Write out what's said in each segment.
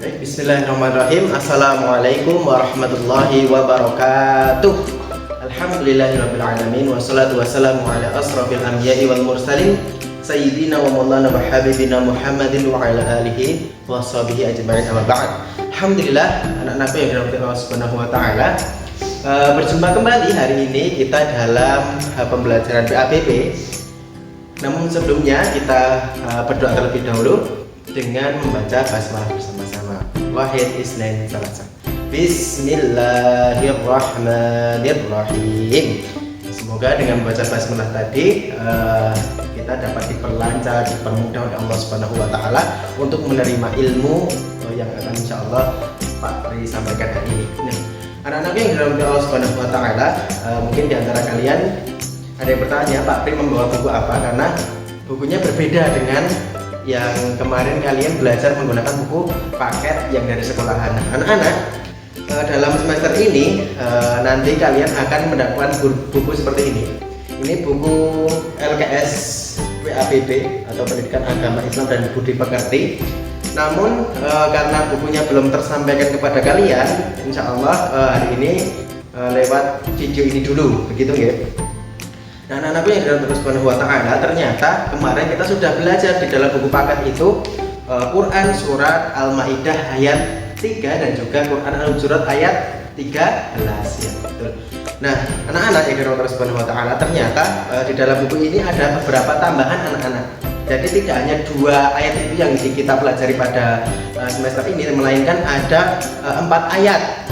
Bismillahirrahmanirrahim. Assalamualaikum warahmatullahi wabarakatuh. Alhamdulillahirabbil alamin wassalatu wassalamu ala asrofil anbiya'i wal mursalin sayyidina wa maulana wa habibina Muhammadin wa ala alihi wa sahbihi ajma'in, amma ba'd. Alhamdulillah, anak-anakku yang dirahmati Allah Subhanahu wa taala, berjumpa kembali hari ini kita dalam pembelajaran PABB. Namun sebelumnya kita berdoa terlebih dahulu dengan membaca basmalah bersama-sama. Wahid Isnain Salasa. Bismillahirrahmanirrahim. Semoga dengan membaca basmalah tadi kita dapat diperlancar, dipermudah oleh Allah Subhanahu wa taala untuk menerima ilmu yang akan insyaallah Pak Pri sampaikan hari ini. Nah, anak-anak yang dirahmati Allah Subhanahu wa taala, mungkin di antara kalian ada yang bertanya, Pak Pri membawa buku apa? Karena bukunya berbeda dengan yang kemarin kalian belajar menggunakan buku paket yang dari sekolahan. Anak-anak, dalam semester ini nanti kalian akan mendapatkan buku seperti ini. Ini buku LKS PABB atau Pendidikan Agama Islam dan Budi Pekerti. Namun karena bukunya belum tersampaikan kepada kalian, insya Allah hari ini lewat video ini dulu, begitu ya. Nah, anak-anakku yang dalam terus Subhanahu wa taala, ternyata kemarin kita sudah belajar di dalam buku paket itu Quran surat Al-Maidah ayat 3 dan juga Quran Al-Hujurat ayat 13 ya, betul. Nah, anak-anak yang dalam terus Subhanahu wa taala, ternyata di dalam buku ini ada beberapa tambahan anak-anak. Jadi tidak hanya 2 ayat itu yang kita pelajari pada semester ini, melainkan ada 4 ayat.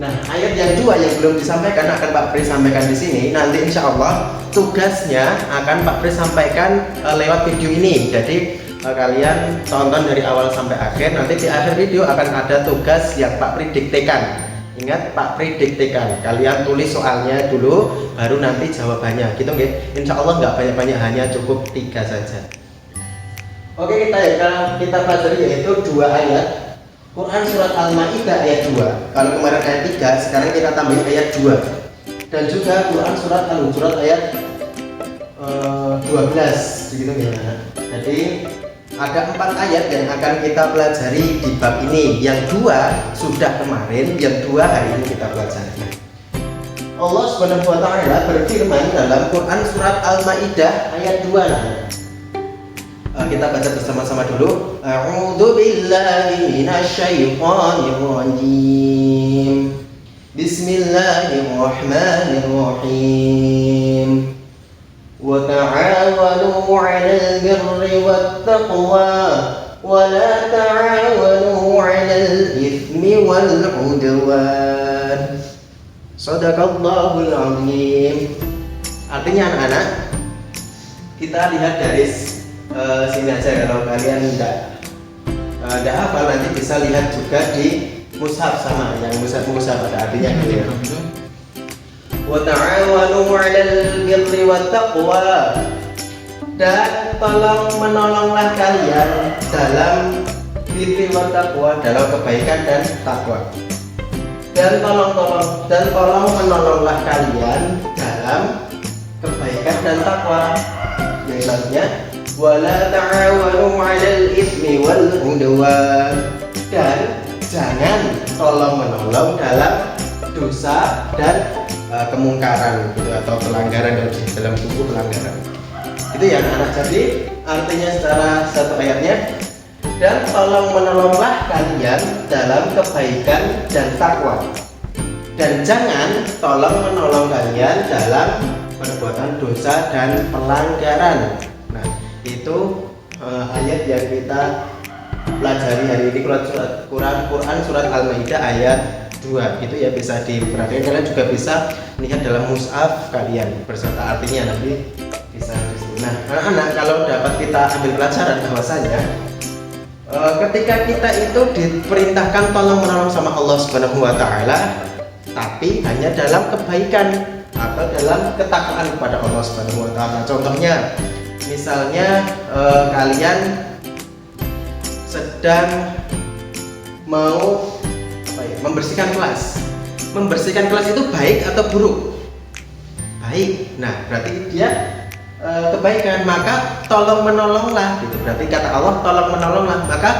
Nah, ayat yang 2 yang belum disampaikan akan Pak Pri sampaikan di sini. Nanti insya Allah tugasnya akan Pak Pri sampaikan lewat video ini. Jadi kalian tonton dari awal sampai akhir. Nanti di akhir video akan ada tugas yang Pak Pri diktekan. Ingat, Pak Pri diktekan. Kalian tulis soalnya dulu, baru nanti jawabannya. Gitu nggih. Insya Allah nggak banyak-banyak, hanya cukup 3 saja. Oke, kita pelajari yaitu 2 ayat. Quran surat Al-Maidah ayat 2. Kalau kemarin ayat 3, sekarang kita tambahin ayat 2. Dan juga Quran surat Al-Hujurat ayat 12 begitu ya. Jadi ada 4 ayat yang akan kita pelajari di bab ini. Yang 2 sudah kemarin, yang 2 hari ini kita pelajari. Allah Subhanahu wa taala berfirman dalam Quran surat Al-Maidah ayat 2. Kita baca bersama-sama dulu. A'udzu billahi minasyaitonir rajim. Bismillahirrahmanirrahim. Wa ta'awanu 'alal birri wat taqwa wa la ta'awanu 'alal itsmi wal 'udwan. Shadaqallahul 'azim. Artinya anak-anak, kita lihat dari sini aja. Kalau kalian tidak hafal, nanti bisa lihat juga di mushaf, sama yang mushaf ada artinya gitu ya. Wa ta'awanu 'alal birri wat taqwa, dan tolong menolonglah kalian dalam birri wat taqwa, dalam kebaikan dan takwa. Dan tolong menolonglah kalian dalam kebaikan dan takwa. Yang selanjutnya, wala ta'awanu 'alal itsmi wal 'udwan, dan jangan tolong menolong dalam dosa dan kemungkaran gitu, atau pelanggaran dalam buku pelanggaran. Itu ya anak-anak. Jadi artinya secara satu ayatnya, dan tolong menolonglah kalian dalam kebaikan dan takwa, dan jangan tolong menolong kalian dalam perbuatan dosa dan pelanggaran. Nah, itu ayat yang kita pelajari hari ini, Quran surat Al-Maidah ayat 2. Itu ya, bisa diperhatikan. Kalian juga bisa lihat dalam mushaf kalian beserta artinya, nanti bisa di sini. Nah, anak-anak, kalau dapat kita ambil pelajaran bahwasanya ketika kita itu diperintahkan tolong menolong sama Allah Subhanahu wa taala, tapi hanya dalam kebaikan atau dalam ketakwaan kepada Allah Subhanahu wa taala. Contohnya, misalnya kalian sedang mau membersihkan kelas. Membersihkan kelas itu baik atau buruk? Baik. Nah, berarti dia kebaikan. Maka tolong menolonglah gitu. Berarti kata Allah tolong menolonglah. Maka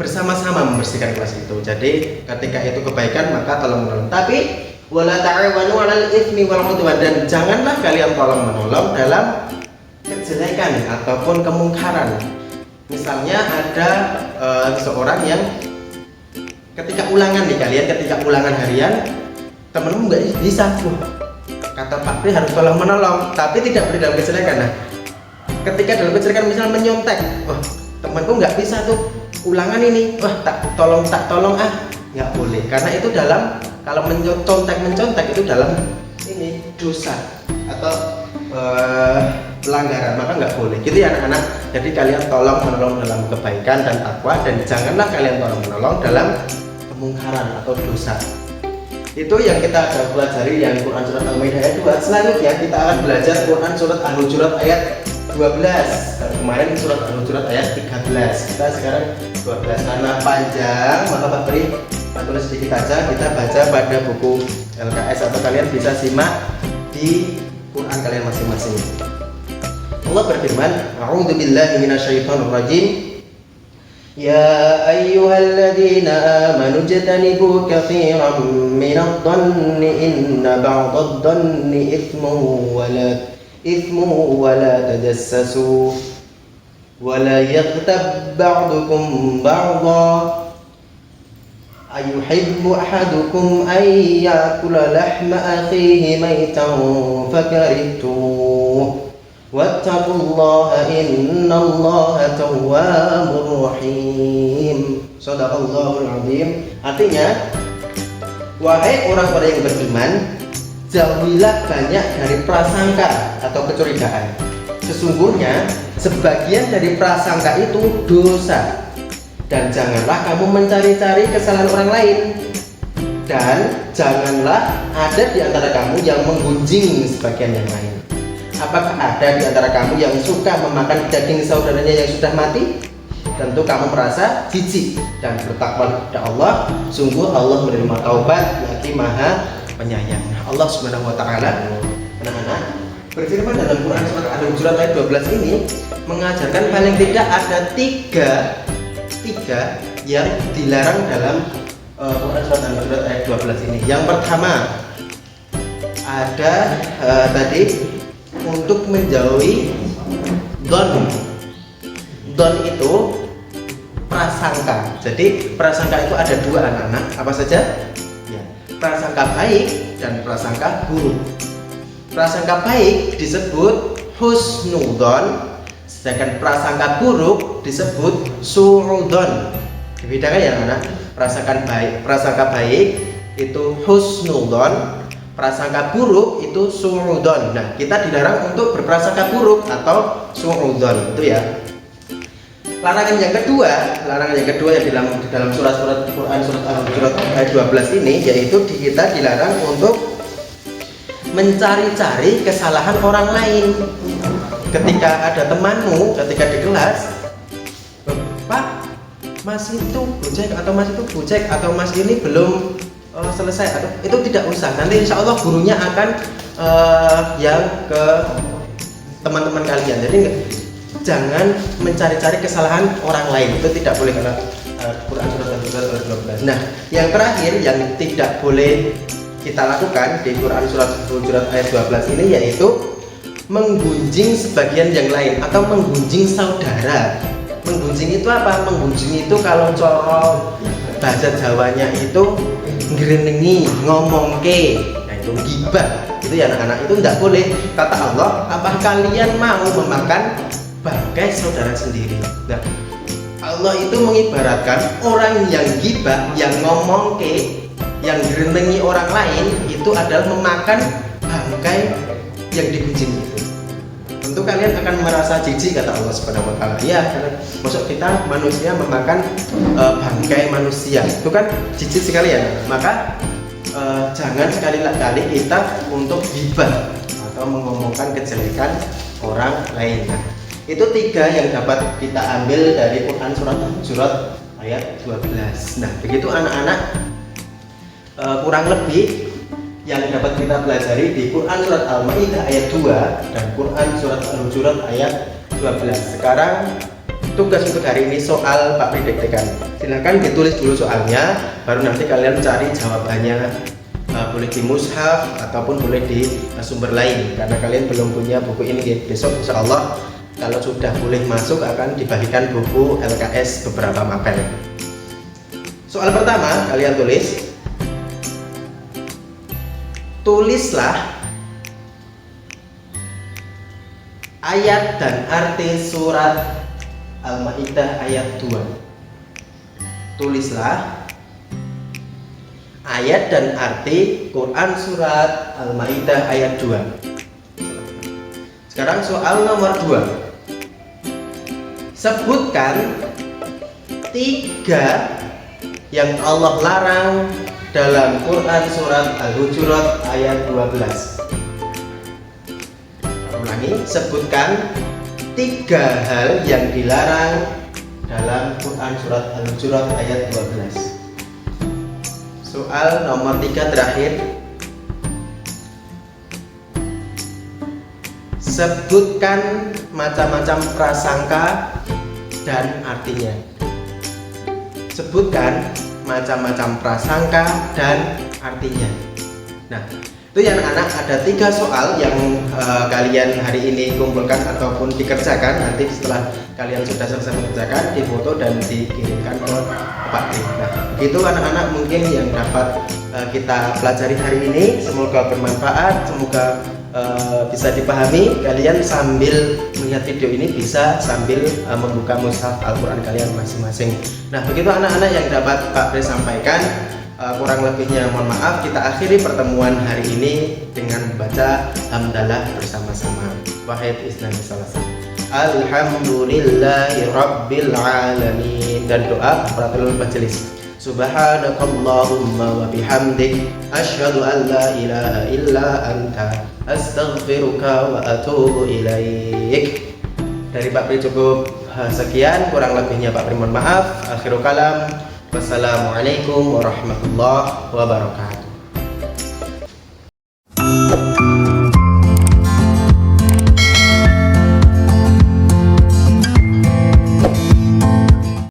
bersama-sama membersihkan kelas itu. Jadi ketika itu kebaikan maka tolong menolong. Tapi wala ta'awanu 'alal itsmi wal 'udwan, dan janganlah kalian tolong menolong dalam kejelekan ataupun kemungkaran. Misalnya ada seorang yang ketika ulangan nih, kalian ketika ulangan harian temenmu nggak bisa, kata Pak Pri harus tolong menolong, tapi tidak boleh dalam kejelekan. Nah, ketika dalam kejelekan misalnya menyontek, temanku nggak bisa tuh ulangan ini, tak tolong nggak boleh, karena itu dalam, kalau mencontek itu dalam ini dosa atau pelanggaran, maka nggak boleh gitu ya anak-anak. Jadi kalian tolong menolong dalam kebaikan dan takwa, dan janganlah kalian tolong menolong dalam kemungkaran atau dosa. Itu yang kita akan pelajari yang Quran surat Al-Maidah ayat 2. Selanjutnya kita akan belajar Quran surat Al-Hujurat ayat 12. Kemarin surat Al-Hujurat ayat 13. Kita sekarang 12. Karena panjang, maka Pak Pri tulis sedikit aja, kita baca pada buku LKS atau kalian bisa simak di Quran kalian masing-masing. Allah berfirman, A'udzu billahi minasyaitonir rajim. Ya ayyuhalladzina amanu ijtanibu katsiran minadh-dhanni inna ba'dadh-dhanni itsmun wa la tajassasu wa la yaghtab ba'dukum ba'dha ayuhibbu ahadukum an ya'kula lahma akhihi maytan fakarihtumuh wattaqullaha innallaha tawwabur rahim. Shadaqallahul azim. Artinya, wahai orang-orang yang beriman, jauhilah banyak dari prasangka atau kecurigaan. Sesungguhnya sebagian dari prasangka itu dosa. Dan janganlah kamu mencari-cari kesalahan orang lain, dan janganlah ada di antara kamu yang menggunjing sebagian yang lain. Apakah ada di antara kamu yang suka memakan daging saudaranya yang sudah mati? Tentu kamu merasa jijik, dan bertakwa kepada Allah. Sungguh Allah menerima taubat lagi Maha Penyayang. Allah Subhanahu wa taala, anak-anak, berfirman dalam Quran surat Al-Hujurat ayat 12 ini mengajarkan paling tidak ada tiga yang dilarang dalam Quran surat Al-Hujurat ayat 12 ini. Yang pertama ada tadi untuk menjauhi don itu prasangka. Jadi prasangka itu ada dua anak-anak, apa saja? Ya, prasangka baik dan prasangka buruk. Prasangka baik disebut husnudon, sedangkan prasangka buruk disebut su'udon. Dibedakan ya anak. Prasangka baik itu husnudon, prasangka buruk itu su'udon. Nah, kita dilarang untuk berprasangka buruk atau su'udon, itu ya. Larangan yang kedua yang dalam surat-surat Quran surat Al-Hujurat ayat 12 ini, yaitu kita dilarang untuk mencari-cari kesalahan orang lain. Ketika ada temanmu ketika di kelas, Pak, Mas itu bujek, atau Mas itu bujek, atau Mas ini belum selesai, atau itu tidak usah, nanti insya Allah gurunya akan yang ke teman-teman kalian. Jadi jangan mencari-cari kesalahan orang lain, itu tidak boleh karena Quran surat Al-Hujurat 12. Nah, yang terakhir yang tidak boleh kita lakukan di Quran surat Al-Hujurat ayat 12 ini yaitu menggunjing sebagian yang lain atau menggunjing saudara. Menggunjing itu apa? Menggunjing itu kalau coro bahasa Jawanya itu ngerenengi, ngomongke. Nah, itu gibah. Itu ya anak-anak, itu tidak boleh. Kata Allah, apa kalian mau memakan bangkai saudara sendiri? Nah, Allah itu mengibaratkan orang yang gibah, yang ngomongke, yang ngerenengi orang lain itu adalah memakan bangkai yang digunjing itu. Tentu kalian akan merasa jijik, kata Allah Subhanahu wa taala. Ya, karena maksud kita manusia memakan bangkai manusia. Itu kan jijik sekali ya. Maka jangan sekali-kali kita untuk gibah atau mengomongkan kejelekan orang lain. Nah, itu tiga yang dapat kita ambil dari Quran surat Al-Hujurat ayat 12. Nah, begitu anak-anak, kurang lebih yang dapat kita pelajari di Quran surat Al-Maidah ayat 2 dan Quran surat Al-Hujurat ayat 12. Sekarang tugas untuk hari ini soal Pak Pri diktekan. Silahkan ditulis dulu soalnya, baru nanti kalian cari jawabannya. Boleh di mushaf ataupun boleh di sumber lain, karena kalian belum punya buku ini. Besok insya Allah kalau sudah boleh masuk akan dibagikan buku LKS beberapa mapel. Soal pertama kalian tulislah ayat dan arti surat Al-Maidah ayat 2. Tulislah ayat dan arti Quran surat Al-Maidah ayat 2. Sekarang soal nomor 2. Sebutkan 3 yang Allah larang dalam Quran surat Al-Hujurat ayat 12. Ulangi, sebutkan 3 hal yang dilarang dalam Quran surat Al-Hujurat ayat 12. Soal nomor 3 terakhir. Sebutkan macam-macam prasangka dan artinya. Sebutkan macam-macam prasangka dan artinya. Nah, itu ya anak-anak, ada 3 soal yang kalian hari ini kumpulkan ataupun dikerjakan. Nanti setelah kalian sudah selesai mengerjakan, difoto dan dikirimkan ke Pak Pri. Nah, begitu anak-anak mungkin yang dapat kita pelajari hari ini. Semoga bermanfaat, semoga bisa dipahami. Kalian sambil melihat video ini bisa sambil membuka mushaf Al-Quran kalian masing-masing. Nah, begitu anak-anak yang dapat Pak Pri sampaikan. Kurang lebihnya mohon maaf. Kita akhiri pertemuan hari ini dengan membaca hamdalah bersama-sama. Wahid Islam Salasa. Alhamdulillahi Rabbil Alamin. Dan doa kafaratul majelis. Subhanakallahumma wa bihamdik asyhadu an la ilaha illa anta astaghfiruka wa atubu ilaik. Dari Pak Pri cukup sekian, kurang lebihnya Pak Pri mohon maaf. Akhirul kalam. Wassalamualaikum warahmatullahi wabarakatuh.